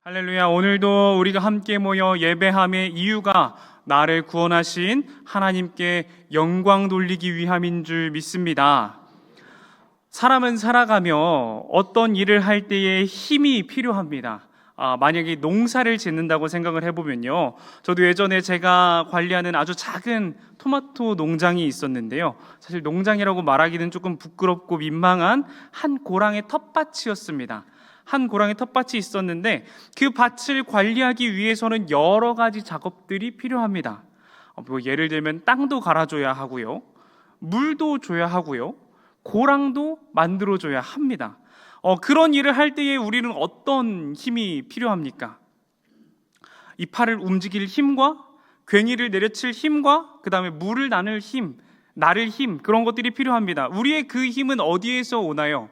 할렐루야. 오늘도 우리가 함께 모여 예배함의 이유가 나를 구원하신 하나님께 영광 돌리기 위함인 줄 믿습니다. 사람은 살아가며 어떤 일을 할 때에 힘이 필요합니다. 만약에 농사를 짓는다고 생각을 해보면요, 저도 예전에 제가 관리하는 아주 작은 토마토 농장이 있었는데요, 사실 농장이라고 말하기는 조금 부끄럽고 민망한 한 고랑의 텃밭이었습니다. 한 고랑의 텃밭이 있었는데 그 밭을 관리하기 위해서는 여러 가지 작업들이 필요합니다. 예를 들면 땅도 갈아줘야 하고요, 물도 줘야 하고요, 고랑도 만들어줘야 합니다. 그런 일을 할 때에 우리는 어떤 힘이 필요합니까? 이 팔을 움직일 힘과 괭이를 내려칠 힘과 그 다음에 물을 나눌 힘, 나를 힘, 그런 것들이 필요합니다. 우리의 그 힘은 어디에서 오나요?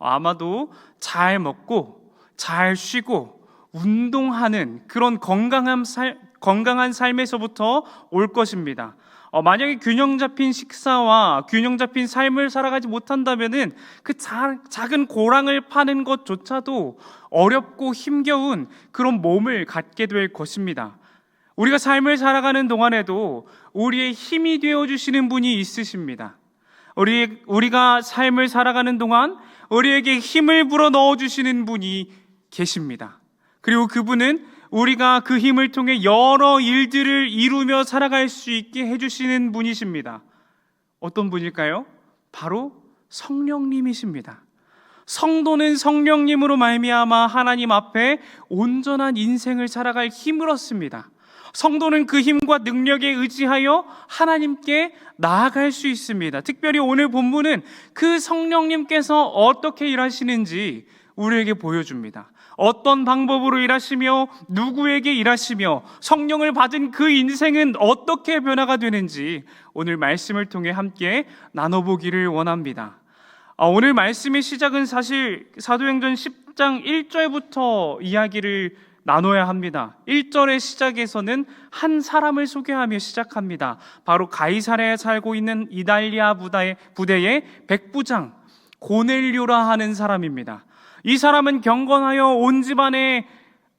아마도 잘 먹고 잘 쉬고 운동하는 그런 건강한 삶에서부터 올 것입니다. 만약에 균형 잡힌 식사와 균형 잡힌 삶을 살아가지 못한다면은 그 작은 고랑을 파는 것조차도 어렵고 힘겨운 그런 몸을 갖게 될 것입니다. 우리가 삶을 살아가는 동안에도 우리의 힘이 되어주시는 분이 있으십니다. 우리가 삶을 살아가는 동안 우리에게 힘을 불어 넣어주시는 분이 계십니다. 그리고 그분은 우리가 그 힘을 통해 여러 일들을 이루며 살아갈 수 있게 해주시는 분이십니다. 어떤 분일까요? 바로 성령님이십니다. 성도는 성령님으로 말미암아 하나님 앞에 온전한 인생을 살아갈 힘을 얻습니다. 성도는 그 힘과 능력에 의지하여 하나님께 나아갈 수 있습니다. 특별히 오늘 본문은 그 성령님께서 어떻게 일하시는지 우리에게 보여줍니다. 어떤 방법으로 일하시며 누구에게 일하시며 성령을 받은 그 인생은 어떻게 변화가 되는지 오늘 말씀을 통해 함께 나눠보기를 원합니다. 오늘 말씀의 시작은 사실 사도행전 10장 1절부터 이야기를 나눠야 합니다. 1절의 시작에서는 한 사람을 소개하며 시작합니다. 바로 가이사랴에 살고 있는 이달리아 부대의 백부장 고넬료라 하는 사람입니다. 이 사람은 경건하여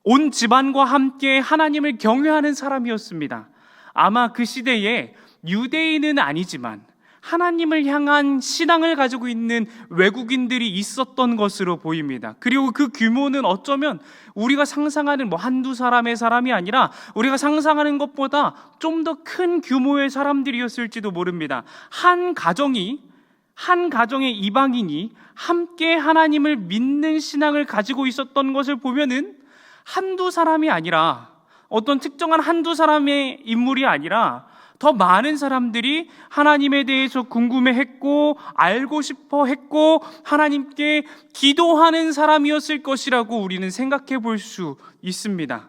온 집안과 함께 하나님을 경외하는 사람이었습니다. 아마 그 시대에 유대인은 아니지만 하나님을 향한 신앙을 가지고 있는 외국인들이 있었던 것으로 보입니다. 그리고 그 규모는 어쩌면 우리가 상상하는 한두 사람의 사람이 아니라 우리가 상상하는 것보다 좀 더 큰 규모의 사람들이었을지도 모릅니다. 한 가정의 이방인이 함께 하나님을 믿는 신앙을 가지고 있었던 것을 보면은 한두 사람이 아니라, 어떤 특정한 한두 사람의 인물이 아니라 더 많은 사람들이 하나님에 대해서 궁금해했고 알고 싶어 했고 하나님께 기도하는 사람이었을 것이라고 우리는 생각해 볼 수 있습니다.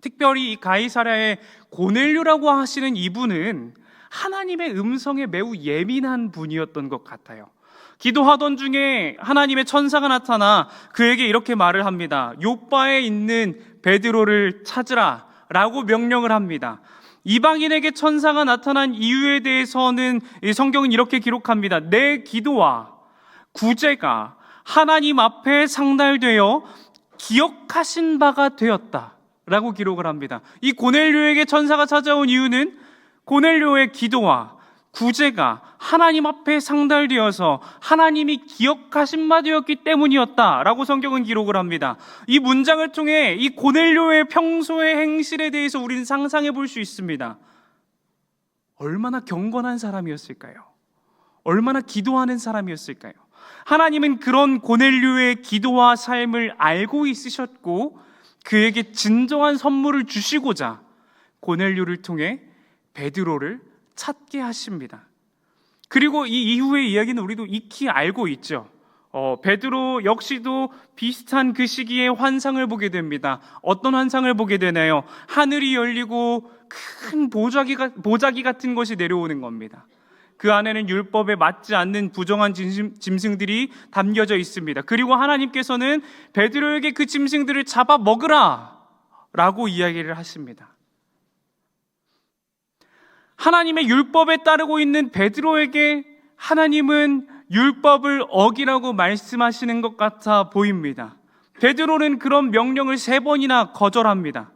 특별히 이 가이사랴의 고넬료라고 하시는 이분은 하나님의 음성에 매우 예민한 분이었던 것 같아요. 기도하던 중에 하나님의 천사가 나타나 그에게 이렇게 말을 합니다. 요빠에 있는 베드로를 찾으라 라고 명령을 합니다. 이방인에게 천사가 나타난 이유에 대해서는 성경은 이렇게 기록합니다. 내 기도와 구제가 하나님 앞에 상달되어 기억하신 바가 되었다 라고 기록을 합니다. 이 고넬료에게 천사가 찾아온 이유는 고넬료의 기도와 구제가 하나님 앞에 상달되어서 하나님이 기억하신 바 되었기 때문이었다라고 성경은 기록을 합니다. 이 문장을 통해 이 고넬료의 평소의 행실에 대해서 우리는 상상해 볼 수 있습니다. 얼마나 경건한 사람이었을까요? 얼마나 기도하는 사람이었을까요? 하나님은 그런 고넬료의 기도와 삶을 알고 있으셨고 그에게 진정한 선물을 주시고자 고넬료를 통해 베드로를 찾게 하십니다. 그리고 이 이후의 이야기는 우리도 익히 알고 있죠. 베드로 역시도 비슷한 그 시기에 환상을 보게 됩니다. 어떤 환상을 보게 되나요? 하늘이 열리고 큰 보자기 같은 것이 내려오는 겁니다. 그 안에는 율법에 맞지 않는 부정한 짐승들이 담겨져 있습니다. 그리고 하나님께서는 베드로에게 그 짐승들을 잡아 먹으라 라고 이야기를 하십니다. 하나님의 율법에 따르고 있는 베드로에게 하나님은 율법을 어기라고 말씀하시는 것 같아 보입니다. 베드로는 그런 명령을 3번이나 거절합니다.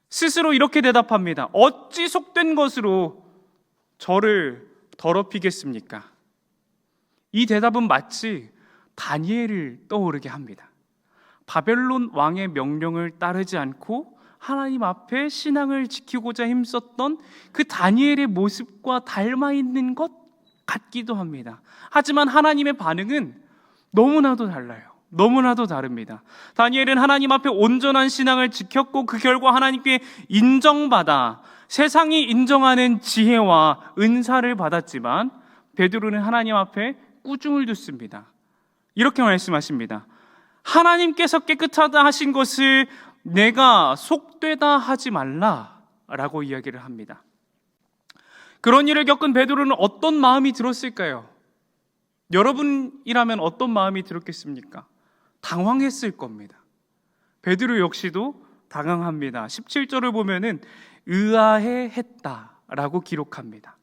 스스로 이렇게 대답합니다. 어찌 속된 것으로 저를 더럽히겠습니까? 이 대답은 마치 다니엘을 떠오르게 합니다. 바벨론 왕의 명령을 따르지 않고 하나님 앞에 신앙을 지키고자 힘썼던 그 다니엘의 모습과 닮아 있는 것 같기도 합니다. 하지만 하나님의 반응은 너무나도 달라요. 너무나도 다릅니다. 다니엘은 하나님 앞에 온전한 신앙을 지켰고 그 결과 하나님께 인정받아 세상이 인정하는 지혜와 은사를 받았지만 베드로는 하나님 앞에 꾸중을 듣습니다. 이렇게 말씀하십니다. 하나님께서 깨끗하다 하신 것을 내가 속되다 하지 말라라고 이야기를 합니다. 그런 일을 겪은 베드로는 어떤 마음이 들었을까요? 여러분이라면 어떤 마음이 들었겠습니까? 당황했을 겁니다. 베드로 역시도 당황합니다. 17절을 보면은 의아해 했다라고 기록합니다.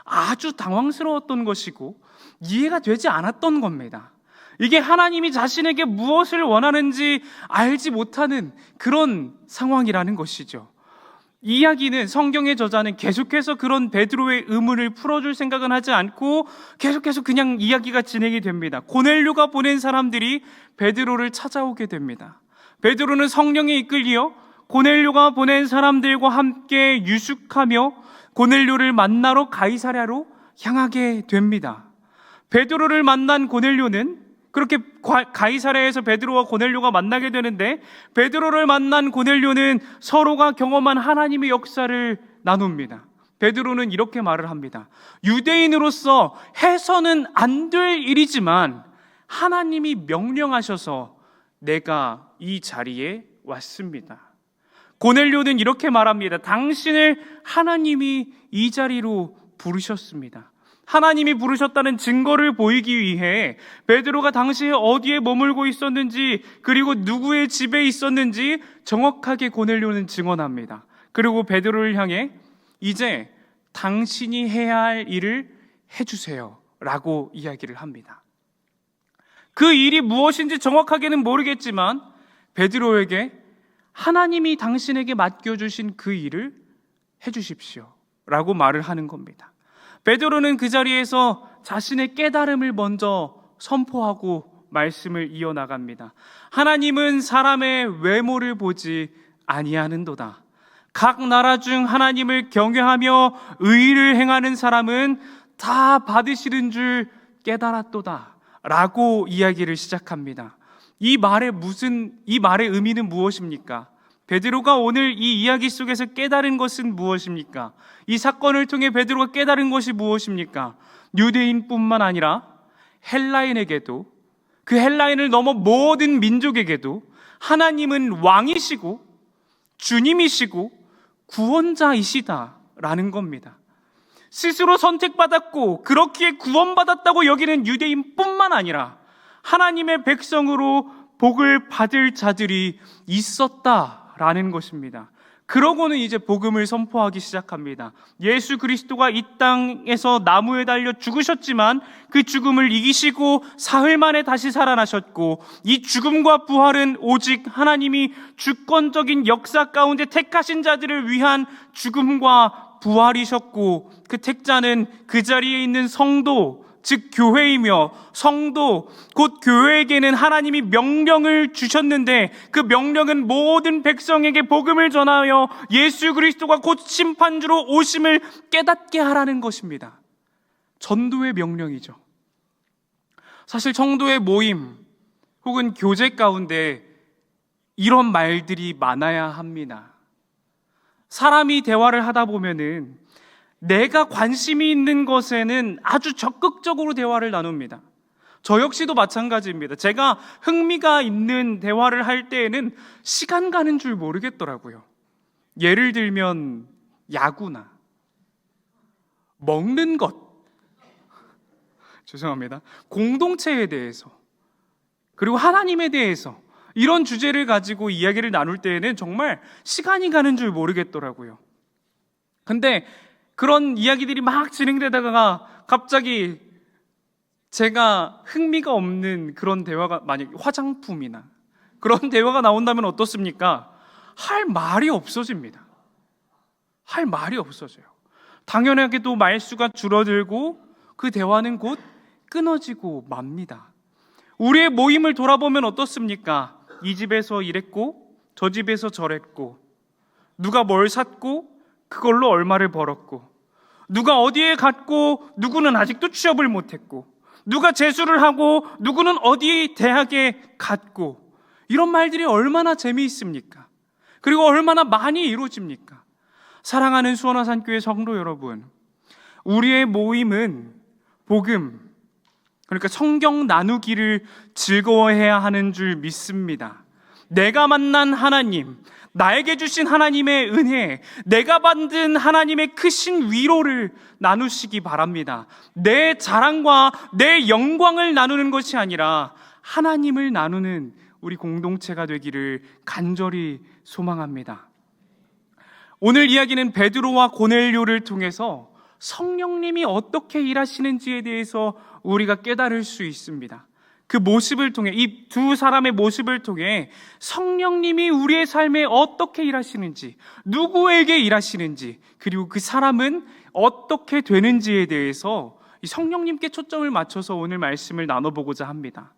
아주 당황스러웠던 것이고 이해가 되지 않았던 겁니다. 이게 하나님이 자신에게 무엇을 원하는지 알지 못하는 그런 상황이라는 것이죠. 이 이야기는 성경의 저자는 계속해서 그런 베드로의 의문을 풀어줄 생각은 하지 않고 계속해서 그냥 이야기가 진행이 됩니다. 고넬료가 보낸 사람들이 베드로를 찾아오게 됩니다. 베드로는 성령에 이끌려 고넬료가 보낸 사람들과 함께 유숙하며 고넬료를 만나러 가이사랴로 향하게 됩니다. 베드로를 만난 고넬료는 그렇게 가이사랴에서 베드로와 고넬료가 만나게 되는데 베드로를 만난 고넬료는 서로가 경험한 하나님의 역사를 나눕니다. 베드로는 이렇게 말을 합니다. 유대인으로서 해서는 안 될 일이지만 하나님이 명령하셔서 내가 이 자리에 왔습니다. 고넬료는 이렇게 말합니다. 당신을 하나님이 이 자리로 부르셨습니다. 하나님이 부르셨다는 증거를 보이기 위해 베드로가 당시에 어디에 머물고 있었는지 그리고 누구의 집에 있었는지 정확하게 고넬료는 증언합니다. 그리고 베드로를 향해 이제 당신이 해야 할 일을 해주세요 라고 이야기를 합니다. 그 일이 무엇인지 정확하게는 모르겠지만 베드로에게 하나님이 당신에게 맡겨주신 그 일을 해주십시오 라고 말을 하는 겁니다. 베드로는 그 자리에서 자신의 깨달음을 먼저 선포하고 말씀을 이어나갑니다. 하나님은 사람의 외모를 보지 아니하는도다. 각 나라 중 하나님을 경외하며 의를 행하는 사람은 다 받으시는 줄 깨달았도다 라고 이야기를 시작합니다. 이 말의 의미는 무엇입니까? 베드로가 오늘 이 이야기 속에서 깨달은 것은 무엇입니까? 이 사건을 통해 베드로가 깨달은 것이 무엇입니까? 유대인뿐만 아니라 헬라인에게도 그 헬라인을 넘어 모든 민족에게도 하나님은 왕이시고 주님이시고 구원자이시다라는 겁니다. 스스로 선택받았고 그렇기에 구원받았다고 여기는 유대인뿐만 아니라 하나님의 백성으로 복을 받을 자들이 있었다라는 것입니다. 그러고는 이제 복음을 선포하기 시작합니다. 예수 그리스도가 이 땅에서 나무에 달려 죽으셨지만 그 죽음을 이기시고 사흘 만에 다시 살아나셨고 이 죽음과 부활은 오직 하나님이 주권적인 역사 가운데 택하신 자들을 위한 죽음과 부활이셨고 그 택자는 그 자리에 있는 성도 즉 교회이며 성도 곧 교회에게는 하나님이 명령을 주셨는데 그 명령은 모든 백성에게 복음을 전하여 예수 그리스도가 곧 심판주로 오심을 깨닫게 하라는 것입니다. 전도의 명령이죠. 사실 성도의 모임 혹은 교제 가운데 이런 말들이 많아야 합니다. 사람이 대화를 하다 보면은 내가 관심이 있는 것에는 아주 적극적으로 대화를 나눕니다. 저 역시도 마찬가지입니다. 제가 흥미가 있는 대화를 할 때에는 시간 가는 줄 모르겠더라고요. 예를 들면 야구나 먹는 것, 죄송합니다. 공동체에 대해서 그리고 하나님에 대해서 이런 주제를 가지고 이야기를 나눌 때에는 정말 시간이 가는 줄 모르겠더라고요. 근데 그런 이야기들이 막 진행되다가 갑자기 제가 흥미가 없는 그런 대화가 만약 화장품이나 그런 대화가 나온다면 어떻습니까? 할 말이 없어집니다. 할 말이 없어져요. 당연하게도 말수가 줄어들고 그 대화는 곧 끊어지고 맙니다. 우리의 모임을 돌아보면 어떻습니까? 이 집에서 이랬고 저 집에서 저랬고, 누가 뭘 샀고 그걸로 얼마를 벌었고, 누가 어디에 갔고 누구는 아직도 취업을 못했고, 누가 재수를 하고 누구는 어디 대학에 갔고, 이런 말들이 얼마나 재미있습니까? 그리고 얼마나 많이 이루어집니까? 사랑하는 수원화산교회 성도 여러분, 우리의 모임은 복음, 그러니까 성경 나누기를 즐거워해야 하는 줄 믿습니다. 내가 만난 하나님, 나에게 주신 하나님의 은혜, 내가 받은 하나님의 크신 위로를 나누시기 바랍니다. 내 자랑과 내 영광을 나누는 것이 아니라 하나님을 나누는 우리 공동체가 되기를 간절히 소망합니다. 오늘 이야기는 베드로와 고넬료를 통해서 성령님이 어떻게 일하시는지에 대해서 우리가 깨달을 수 있습니다. 그 모습을 통해, 이 두 사람의 모습을 통해 성령님이 우리의 삶에 어떻게 일하시는지, 누구에게 일하시는지, 그리고 그 사람은 어떻게 되는지에 대해서 이 성령님께 초점을 맞춰서 오늘 말씀을 나눠보고자 합니다.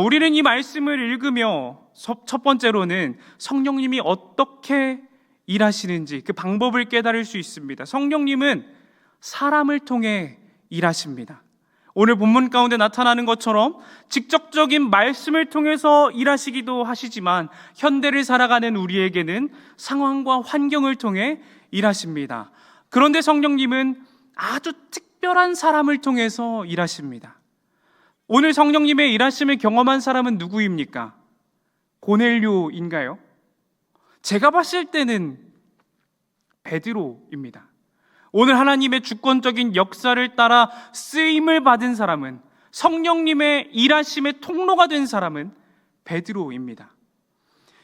우리는 이 말씀을 읽으며 첫 번째로는 성령님이 어떻게 일하시는지 그 방법을 깨달을 수 있습니다. 성령님은 사람을 통해 일하십니다. 오늘 본문 가운데 나타나는 것처럼 직접적인 말씀을 통해서 일하시기도 하시지만 현대를 살아가는 우리에게는 상황과 환경을 통해 일하십니다. 그런데 성령님은 아주 특별한 사람을 통해서 일하십니다. 오늘 성령님의 일하심을 경험한 사람은 누구입니까? 고넬료인가요? 제가 봤을 때는 베드로입니다. 오늘 하나님의 주권적인 역사를 따라 쓰임을 받은 사람은, 성령님의 일하심의 통로가 된 사람은 베드로입니다.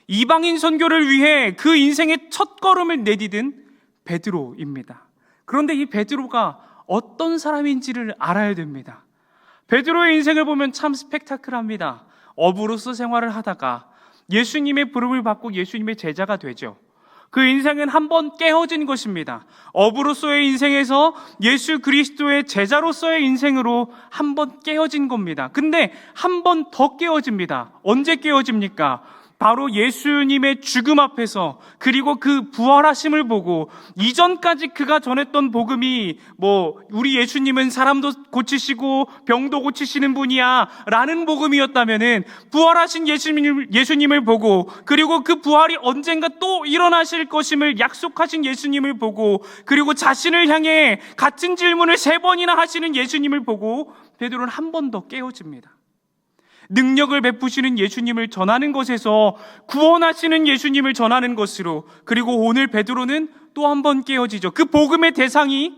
이방인 선교를 위해 그 인생의 첫걸음을 내디딘 베드로입니다. 그런데 이 베드로가 어떤 사람인지를 알아야 됩니다. 베드로의 인생을 보면 참 스펙타클합니다. 어부로서 생활을 하다가 예수님의 부름을 받고 예수님의 제자가 되죠. 그 인생은 한 번 깨어진 것입니다. 어부로서의 인생에서 예수 그리스도의 제자로서의 인생으로 한 번 깨어진 겁니다. 근데 한 번 더 깨어집니다. 언제 깨어집니까? 바로 예수님의 죽음 앞에서, 그리고 그 부활하심을 보고, 이전까지 그가 전했던 복음이 우리 예수님은 사람도 고치시고 병도 고치시는 분이야 라는 복음이었다면은, 부활하신 예수님을 보고, 그리고 그 부활이 언젠가 또 일어나실 것임을 약속하신 예수님을 보고, 그리고 자신을 향해 같은 질문을 3번이나 하시는 예수님을 보고 베드로는 한 번 더 깨어집니다. 능력을 베푸시는 예수님을 전하는 것에서 구원하시는 예수님을 전하는 것으로, 그리고 오늘 베드로는 또 한 번 깨어지죠. 그 복음의 대상이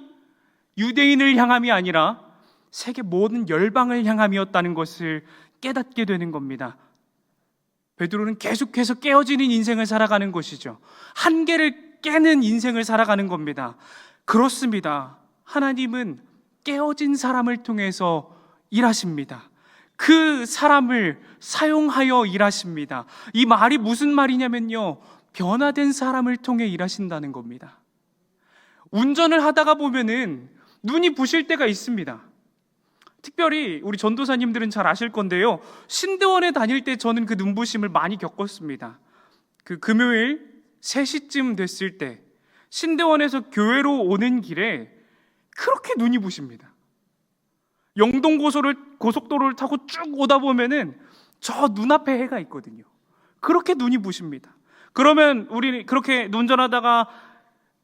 유대인을 향함이 아니라 세계 모든 열방을 향함이었다는 것을 깨닫게 되는 겁니다. 베드로는 계속해서 깨어지는 인생을 살아가는 것이죠. 한계를 깨는 인생을 살아가는 겁니다. 그렇습니다. 하나님은 깨어진 사람을 통해서 일하십니다. 그 사람을 사용하여 일하십니다. 이 말이 무슨 말이냐면요, 변화된 사람을 통해 일하신다는 겁니다. 운전을 하다가 보면은 눈이 부실 때가 있습니다. 특별히 우리 전도사님들은 잘 아실 건데요, 신대원에 다닐 때 저는 그 눈부심을 많이 겪었습니다. 그 금요일 3시쯤 됐을 때 신대원에서 교회로 오는 길에 그렇게 눈이 부십니다. 영동 고속도로를 타고 쭉 오다 보면은 저 눈앞에 해가 있거든요. 그렇게 눈이 부십니다. 그러면 우리 그렇게 운전하다가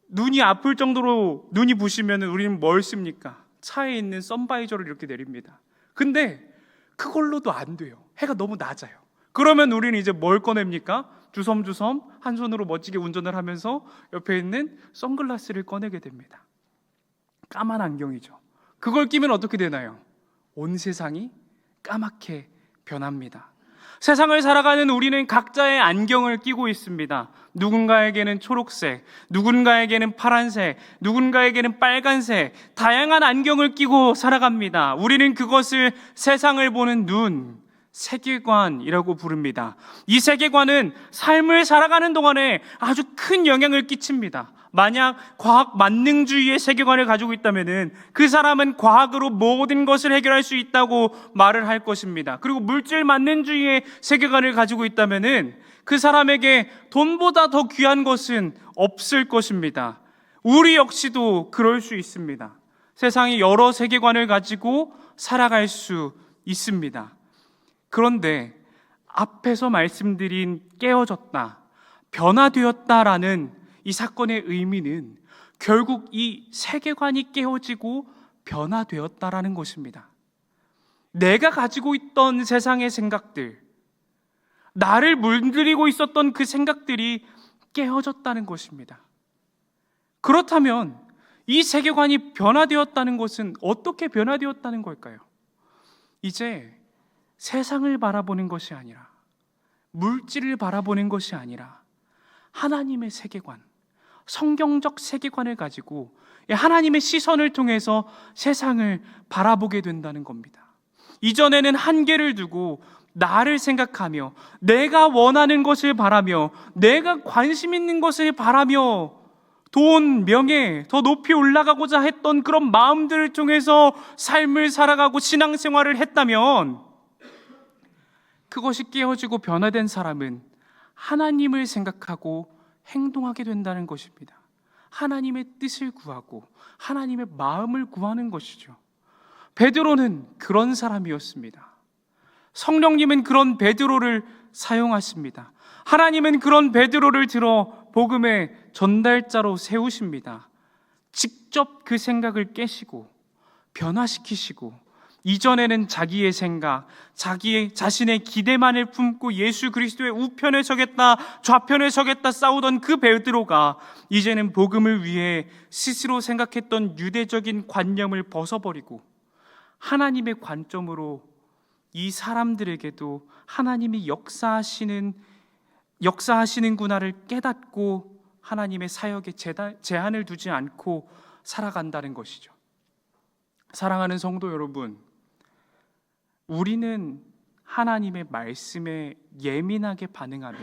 눈이 아플 정도로 눈이 부시면 우리는 뭘 씁니까? 차에 있는 선바이저를 이렇게 내립니다. 근데 그걸로도 안 돼요. 해가 너무 낮아요. 그러면 우리는 이제 뭘 꺼냅니까? 주섬주섬 한 손으로 멋지게 운전을 하면서 옆에 있는 선글라스를 꺼내게 됩니다. 까만 안경이죠. 그걸 끼면 어떻게 되나요? 온 세상이 까맣게 변합니다. 세상을 살아가는 우리는 각자의 안경을 끼고 있습니다. 누군가에게는 초록색, 누군가에게는 파란색, 누군가에게는 빨간색, 다양한 안경을 끼고 살아갑니다. 우리는 그것을 세상을 보는 눈, 세계관이라고 부릅니다. 이 세계관은 삶을 살아가는 동안에 아주 큰 영향을 끼칩니다. 만약 과학 만능주의의 세계관을 가지고 있다면은 그 사람은 과학으로 모든 것을 해결할 수 있다고 말을 할 것입니다. 그리고 물질 만능주의의 세계관을 가지고 있다면은 그 사람에게 돈보다 더 귀한 것은 없을 것입니다. 우리 역시도 그럴 수 있습니다. 세상에 여러 세계관을 가지고 살아갈 수 있습니다. 그런데 앞에서 말씀드린 깨어졌다, 변화되었다라는 이 사건의 의미는 결국 이 세계관이 깨어지고 변화되었다라는 것입니다. 내가 가지고 있던 세상의 생각들, 나를 물들이고 있었던 그 생각들이 깨어졌다는 것입니다. 그렇다면 이 세계관이 변화되었다는 것은 어떻게 변화되었다는 걸까요? 이제 세상을 바라보는 것이 아니라, 물질을 바라보는 것이 아니라 하나님의 세계관, 성경적 세계관을 가지고 하나님의 시선을 통해서 세상을 바라보게 된다는 겁니다. 이전에는 한계를 두고 나를 생각하며 내가 원하는 것을 바라며 내가 관심 있는 것을 바라며 돈, 명예, 더 높이 올라가고자 했던 그런 마음들을 통해서 삶을 살아가고 신앙생활을 했다면, 그것이 깨어지고 변화된 사람은 하나님을 생각하고 행동하게 된다는 것입니다. 하나님의 뜻을 구하고 하나님의 마음을 구하는 것이죠. 베드로는 그런 사람이었습니다. 성령님은 그런 베드로를 사용하십니다. 하나님은 그런 베드로를 들어 복음의 전달자로 세우십니다. 직접 그 생각을 깨시고 변화시키시고, 이전에는 자기의 생각, 자기의 자신의 기대만을 품고 예수 그리스도의 우편에 서겠다, 좌편에 서겠다 싸우던 그 베드로가 이제는 복음을 위해 스스로 생각했던 유대적인 관념을 벗어버리고 하나님의 관점으로 이 사람들에게도 하나님이 역사하시는구나를 깨닫고 하나님의 사역에 제한을 두지 않고 살아간다는 것이죠. 사랑하는 성도 여러분, 우리는 하나님의 말씀에 예민하게 반응하며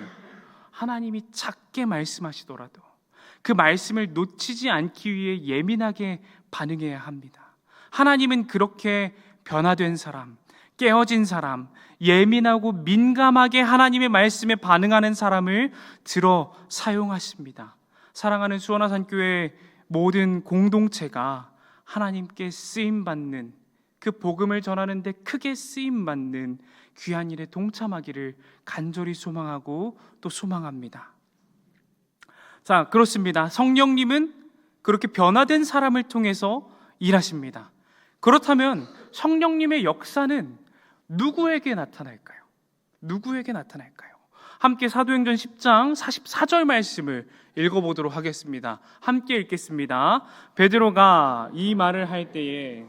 하나님이 작게 말씀하시더라도 그 말씀을 놓치지 않기 위해 예민하게 반응해야 합니다. 하나님은 그렇게 변화된 사람, 깨어진 사람, 예민하고 민감하게 하나님의 말씀에 반응하는 사람을 들어 사용하십니다. 사랑하는 수원화산교회 모든 공동체가 하나님께 쓰임받는, 그 복음을 전하는 데 크게 쓰임받는 귀한 일에 동참하기를 간절히 소망하고 또 소망합니다. 자, 그렇습니다. 성령님은 그렇게 변화된 사람을 통해서 일하십니다. 그렇다면 성령님의 역사는 누구에게 나타날까요? 누구에게 나타날까요? 함께 사도행전 10장 44절 말씀을 읽어보도록 하겠습니다. 함께 읽겠습니다. 베드로가 이 말을 할 때에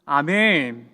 아멘.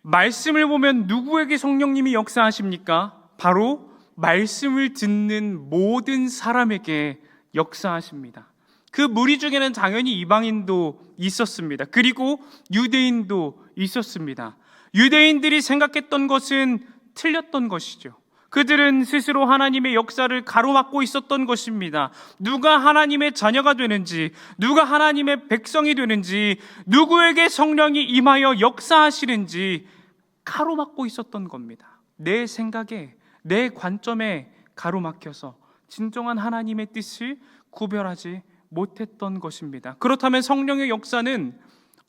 말씀을 보면 누구에게 성령님이 역사하십니까? 바로 말씀을 듣는 모든 사람에게 역사하십니다. 그 무리 중에는 당연히 이방인도 있었습니다. 그리고 유대인도 있었습니다. 유대인들이 생각했던 것은 틀렸던 것이죠. 그들은 스스로 하나님의 역사를 가로막고 있었던 것입니다. 누가 하나님의 자녀가 되는지, 누가 하나님의 백성이 되는지, 누구에게 성령이 임하여 역사하시는지 가로막고 있었던 겁니다. 내 생각에, 내 관점에 가로막혀서 진정한 하나님의 뜻을 구별하지 못했던 것입니다. 그렇다면 성령의 역사는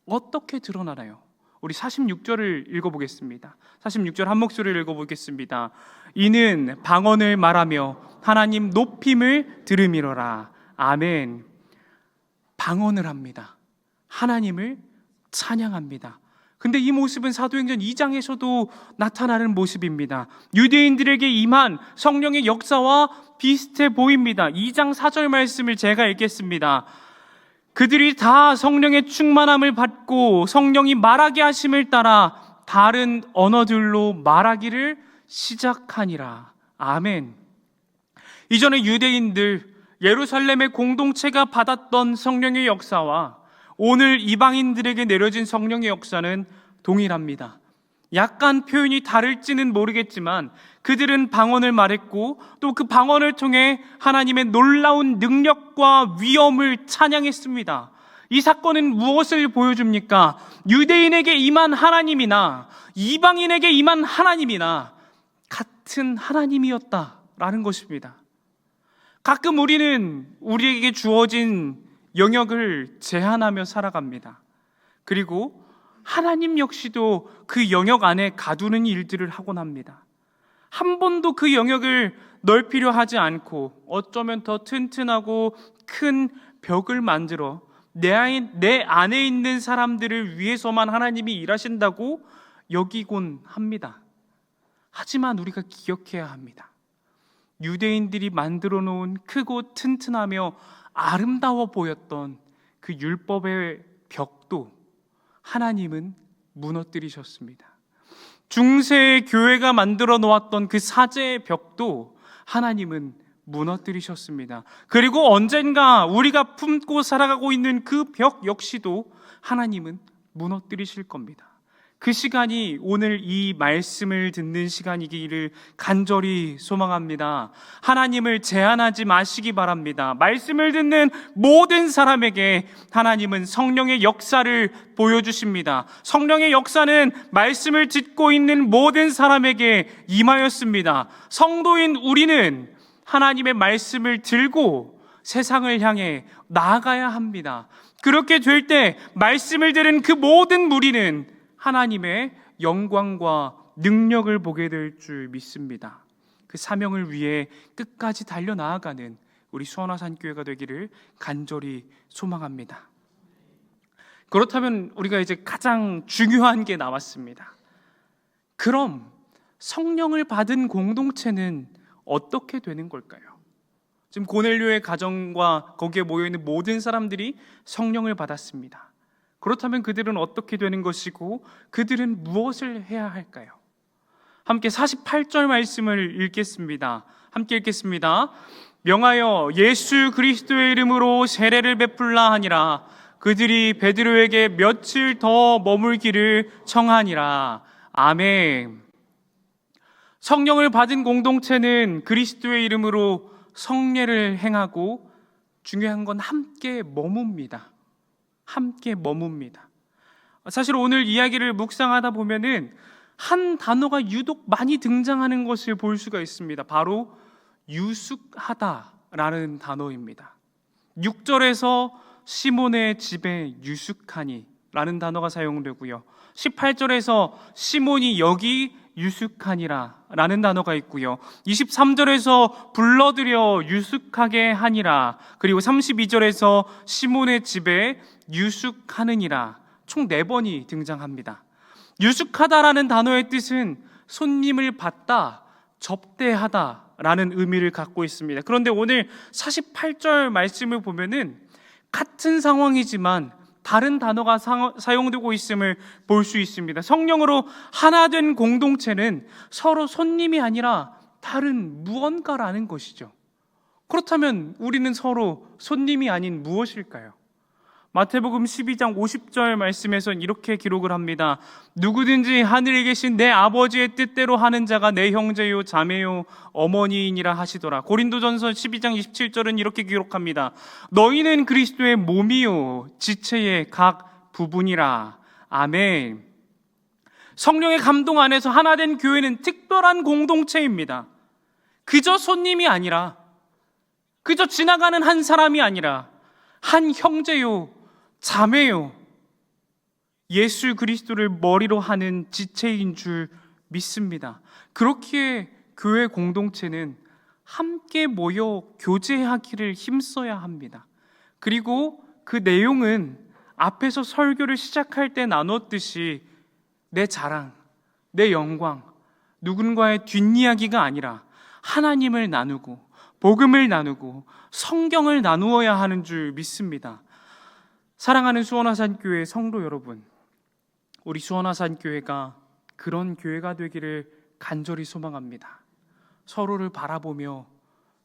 어떻게 드러나나요? 우리 46절을 읽어보겠습니다. 46절 한 목소리를 읽어보겠습니다. 이는 방언을 말하며 하나님 높임을 들음이로라. 아멘. 방언을 합니다. 하나님을 찬양합니다. 근데 이 모습은 사도행전 2장에서도 나타나는 모습입니다. 유대인들에게 임한 성령의 역사와 비슷해 보입니다. 2장 4절 말씀을 제가 읽겠습니다. 그들이 다 성령의 충만함을 받고 성령이 말하게 하심을 따라 다른 언어들로 말하기를 시작하니라. 아멘. 이전에 유대인들, 예루살렘의 공동체가 받았던 성령의 역사와 오늘 이방인들에게 내려진 성령의 역사는 동일합니다. 약간 표현이 다를지는 모르겠지만 그들은 방언을 말했고 또 그 방언을 통해 하나님의 놀라운 능력과 위엄을 찬양했습니다. 이 사건은 무엇을 보여줍니까? 유대인에게 임한 하나님이나 이방인에게 임한 하나님이나 같은 하나님이었다라는 것입니다. 가끔 우리는 우리에게 주어진 영역을 제한하며 살아갑니다. 그리고 하나님 역시도 그 영역 안에 가두는 일들을 하곤 합니다. 한 번도 그 영역을 넓히려 하지 않고 어쩌면 더 튼튼하고 큰 벽을 만들어 내 안에 있는 사람들을 위해서만 하나님이 일하신다고 여기곤 합니다. 하지만 우리가 기억해야 합니다. 유대인들이 만들어 놓은 크고 튼튼하며 아름다워 보였던 그 율법의 벽도 하나님은 무너뜨리셨습니다. 중세의 교회가 만들어 놓았던 그 사제의 벽도 하나님은 무너뜨리셨습니다. 그리고 언젠가 우리가 품고 살아가고 있는 그 벽 역시도 하나님은 무너뜨리실 겁니다. 그 시간이 오늘 이 말씀을 듣는 시간이기를 간절히 소망합니다. 하나님을 제한하지 마시기 바랍니다. 말씀을 듣는 모든 사람에게 하나님은 성령의 역사를 보여주십니다. 성령의 역사는 말씀을 듣고 있는 모든 사람에게 임하였습니다. 성도인 우리는 하나님의 말씀을 들고 세상을 향해 나아가야 합니다. 그렇게 될 때 말씀을 들은 그 모든 무리는 하나님의 영광과 능력을 보게 될 줄 믿습니다. 그 사명을 위해 끝까지 달려나아가는 우리 수원화산교회가 되기를 간절히 소망합니다. 그렇다면 우리가 이제 가장 중요한 게 남았습니다. 그럼 성령을 받은 공동체는 어떻게 되는 걸까요? 지금 고넬료의 가정과 거기에 모여있는 모든 사람들이 성령을 받았습니다. 그렇다면 그들은 어떻게 되는 것이고 그들은 무엇을 해야 할까요? 함께 48절 말씀을 읽겠습니다. 함께 읽겠습니다. 명하여 예수 그리스도의 이름으로 세례를 베풀라 하니라. 그들이 베드로에게 며칠 더 머물기를 청하니라. 아멘. 성령을 받은 공동체는 그리스도의 이름으로 성례를 행하고 중요한 건 함께 머뭅니다. 함께 머뭅니다. 사실 오늘 이야기를 묵상하다 보면은 한 단어가 유독 많이 등장하는 것을 볼 수가 있습니다. 바로 유숙하다라는 단어입니다. 6절에서 시몬의 집에 유숙하니 라는 단어가 사용되고요. 18절에서 시몬이 여기 유숙하니라 라는 단어가 있고요. 23절에서 불러들여 유숙하게 하니라, 그리고 32절에서 시몬의 집에 유숙하느니라, 총 4번이 등장합니다. 유숙하다라는 단어의 뜻은 손님을 받다, 접대하다 라는 의미를 갖고 있습니다. 그런데 오늘 48절 말씀을 보면은 같은 상황이지만 다른 단어가 사용되고 있음을 볼 수 있습니다. 성령으로 하나 된 공동체는 서로 손님이 아니라 다른 무언가라는 것이죠. 그렇다면 우리는 서로 손님이 아닌 무엇일까요? 마태복음 12장 50절 말씀에선 이렇게 기록을 합니다. 누구든지 하늘에 계신 내 아버지의 뜻대로 하는 자가 내 형제요 자매요 어머니이니라 하시더라. 고린도전서 12장 27절은 이렇게 기록합니다. 너희는 그리스도의 몸이요 지체의 각 부분이라. 아멘. 성령의 감동 안에서 하나 된 교회는 특별한 공동체입니다. 그저 손님이 아니라, 그저 지나가는 한 사람이 아니라 한 형제요 자매요, 예수 그리스도를 머리로 하는 지체인 줄 믿습니다. 그렇기에 교회 공동체는 함께 모여 교제하기를 힘써야 합니다. 그리고 그 내용은 앞에서 설교를 시작할 때 나눴듯이 내 자랑, 내 영광, 누군가의 뒷이야기가 아니라 하나님을 나누고 복음을 나누고 성경을 나누어야 하는 줄 믿습니다. 사랑하는 수원화산교회 성도 여러분, 우리 수원화산교회가 그런 교회가 되기를 간절히 소망합니다. 서로를 바라보며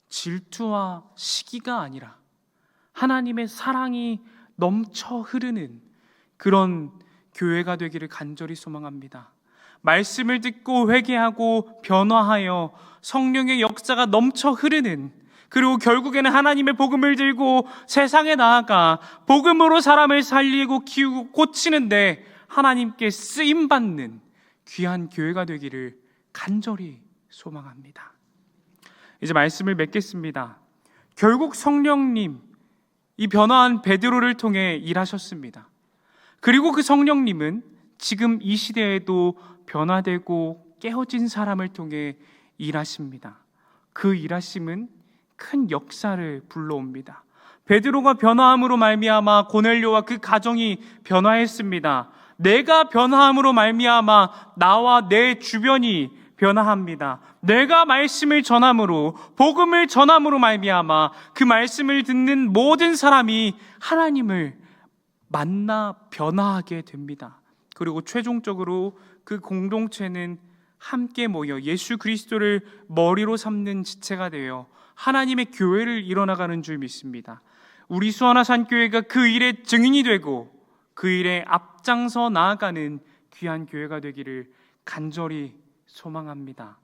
질투와 시기가 아니라 하나님의 사랑이 넘쳐 흐르는 그런 교회가 되기를 간절히 소망합니다. 말씀을 듣고 회개하고 변화하여 성령의 역사가 넘쳐 흐르는, 그리고 결국에는 하나님의 복음을 들고 세상에 나아가 복음으로 사람을 살리고 키우고 고치는데 하나님께 쓰임받는 귀한 교회가 되기를 간절히 소망합니다. 이제 말씀을 맺겠습니다. 결국 성령님, 이 변화한 베드로를 통해 일하셨습니다. 그리고 그 성령님은 지금 이 시대에도 변화되고 깨어진 사람을 통해 일하십니다. 그 일하심은 큰 역사를 불러옵니다. 베드로가 변화함으로 말미암아 고넬료와 그 가정이 변화했습니다. 내가 변화함으로 말미암아 나와 내 주변이 변화합니다. 내가 말씀을 전함으로, 복음을 전함으로 말미암아 그 말씀을 듣는 모든 사람이 하나님을 만나 변화하게 됩니다. 그리고 최종적으로 그 공동체는 함께 모여 예수 그리스도를 머리로 삼는 지체가 되어 하나님의 교회를 이뤄나가는 줄 믿습니다. 우리 수원화 산교회가 그 일의 증인이 되고 그 일에 앞장서 나아가는 귀한 교회가 되기를 간절히 소망합니다.